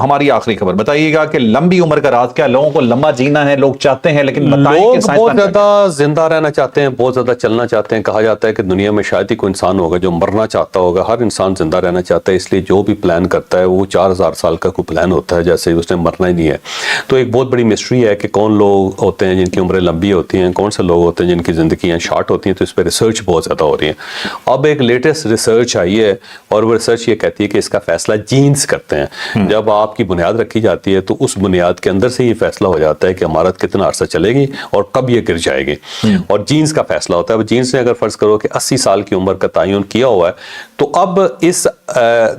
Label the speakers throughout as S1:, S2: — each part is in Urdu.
S1: ہماری آخری خبر بتائیے گا کہ لمبی عمر کا راز کیا؟ لوگوں کو لمبا جینا ہے، لوگ چاہتے ہیں، لیکن
S2: لوگ بہت زیادہ زندہ رہنا چاہتے ہیں، بہت زیادہ چلنا چاہتے ہیں. کہا جاتا ہے کہ دنیا میں شاید ہی کوئی انسان ہوگا جو مرنا چاہتا ہوگا. ہر انسان زندہ رہنا چاہتا ہے، اس لیے جو بھی پلان کرتا ہے وہ 4000 سال کا کوئی پلان ہوتا ہے، جیسے اس نے مرنا ہی نہیں ہے. تو ایک بہت بڑی مسٹری ہے کہ کون لوگ ہوتے ہیں جن کی عمریں لمبی ہوتی ہیں، کون سے لوگ ہوتے ہیں جن کی زندگیاں شارٹ ہوتی ہیں. تو اس پہ ریسرچ بہت زیادہ ہو رہی ہے. اب ایک لیٹسٹ ریسرچ آئی ہے اور وہ ریسرچ یہ کہتی ہے کہ اس کا فیصلہ جینز کرتے ہیں. جب آپ کی بنیاد رکھی جاتی ہے تو اس بنیاد کے اندر سے یہ فیصلہ ہو جاتا ہے کہ عمارت کتنا عرصہ چلے گی اور کب یہ گر جائے گی. اور جینز کا فیصلہ ہوتا ہے. جینز نے اگر فرض کرو کہ 80 سال کی عمر کا تعین کیا ہوا ہے تو اب اس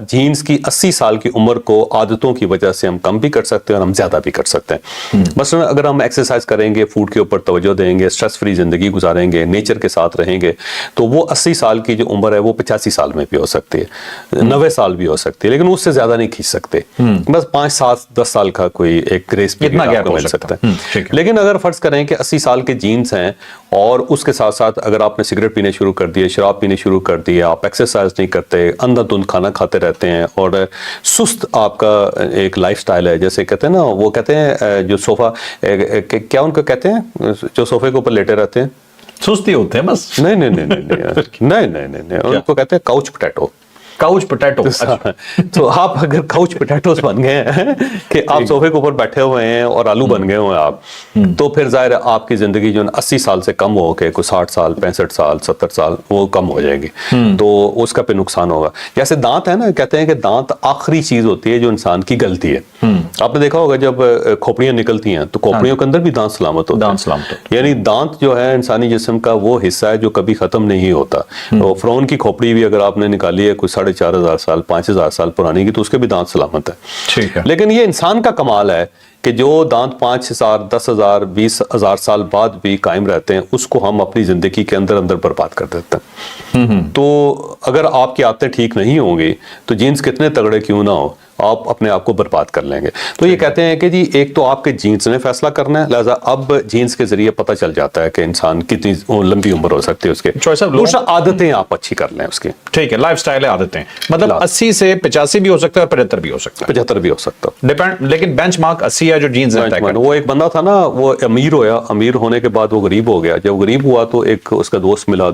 S2: جینز کی 80 سال کی عمر کو عادتوں کی وجہ سے ہم کم بھی کر سکتے ہیں اور ہم زیادہ بھی کر سکتے ہیں. مثلا اگر ہم ایکسرسائز کریں گے، فوڈ کے اوپر توجہ دیں گے، سٹریس فری زندگی گزاریں گے، نیچر کے ساتھ رہیں گے، تو وہ 80 سال کی جو عمر ہے وہ 85 سال میں بھی ہو سکتی ہے، 90 سال بھی ہو سکتی ہے، لیکن اس سے زیادہ نہیں کھینچ سکتے. بس 5 7 10 سال کا کوئی ایک گریس پیریڈ آپ کو مل سکتا ہے. لیکن اگر فرض کریں کہ 80 سال کے جینز ہیں اور اس کے ساتھ ساتھ اگر آپ نے سگریٹ پینے شروع کر دیے، شراب پینے شروع کر دیے، آپ ایکسرسائز نہیں کرتے، اندھا دھند کھانا کھاتے رہتے ہیں اور سست آپ کا ایک لائف سٹائل ہے، جیسے کہتے ہیں نا، وہ کہتے ہیں جو صوفہ، کیا ان کو کہتے ہیں جو صوفے کے اوپر لیٹے رہتے ہیں،
S1: سستی ہوتے ہیں بس.
S2: نہیں ان کو کہتے ہیں کاؤچ پوٹیٹو.
S1: Couch potato.
S2: تو آپ اگر کاؤچ پوٹیٹوز بن گئے ہیں کہ آپ صوفے کے اوپر بیٹھے ہوئے ہیں اور آلو بن گئے ہوئے ہیں آپ، تو پھر ظاہر ہے آپ کی زندگی جو 80 سال سے کم ہو کے کوئی 60 سال 65 سال 70 سال وہ کم ہو جائے گی. تو اس کا پہ نقصان ہوگا. جیسے دانت ہے نا، کہتے ہیں کہ دانت آخری چیز ہوتی ہے جو انسان کی غلطی ہے. آپ نے دیکھا ہوگا جب کھوپڑیاں نکلتی ہیں تو کھوپڑیوں کے اندر بھی دانت سلامت ہوتے ہیں. یعنی دانت جو ہے انسانی جسم کا وہ حصہ ہے جو کبھی ختم نہیں ہوتا. فرعون کی کھوپڑی بھی اگر آپ نے نکالی ہے کوئی 4500 سال 5000 سال پرانی کی تو اس کے بھی دانت سلامت ہے. لیکن یہ انسان کا کمال ہے کہ جو دانت 5000 10,000 20,000 سال بعد بھی قائم رہتے ہیں، اس کو ہم اپنی زندگی کے اندر برباد کر دیتے ہیں. تو اگر آپ کی عادتیں ٹھیک نہیں ہوں گی تو جینز کتنے تگڑے کیوں نہ ہو، آپ اپنے آپ کو برباد کر لیں گے. تو یہ کہتے ہیں کہ جی ایک تو آپ کے جینز نے فیصلہ کرنا ہے، لہذا اب جینز کے ذریعے پتہ چل جاتا ہے کہ انسان کتنی لمبی عمر ہو سکتی ہے اس کے. دوسرا عادتیں آپ اچھی کر لیں اس کی.
S1: ٹھیک ہے، لائف سٹائل ہے، عادتیں، مطلب 80 سے 85 بھی ہو سکتا ہے اور 75 بھی ہو سکتا ہے.
S2: 75 بھی ہو سکتا ہے
S1: ڈیپینڈ. لیکن بینچ مارک 80 ہے جو جینز نے طے کیا.
S2: وہ ایک بندہ تھا نا، وہ امیر ہویا، امیر ہونے کے بعد وہ غریب ہو گیا. جب غریب ہوا تو ایک اس کا دوست ملا،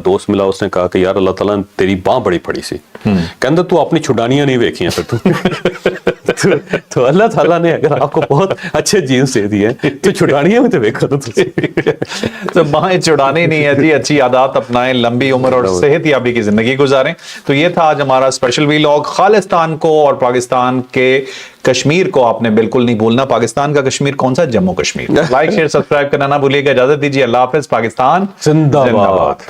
S2: اس نے کہا کہ یار اللہ تعالیٰ نے تیری باں بڑی پڑی سی، کہندہ تو اپنی چھڑانیاں نہیں ویکھی ہیں پھر تو اللہ تعالیٰ نے اگر آپ کو بہت اچھے جینز دے دیے تو چھڑانیاں میں تو ویکھا
S1: تو باہیں چھڑانی نہیں ہے جی، اچھی عادات اپنائیں، لمبی عمر اور صحت یابی کی زندگی گزاریں. تو یہ تھا آج ہمارا اسپیشل ویلاگ. خالصتان کو اور پاکستان کے کشمیر کو آپ نے بالکل نہیں بھولنا. پاکستان کا کشمیر کون سا؟ Jammu Kashmir. Like share subscribe کرنا نہ بھولیے گا. اجازت دیجیے، اللہ حافظ. پاکستان
S2: زندہ باد.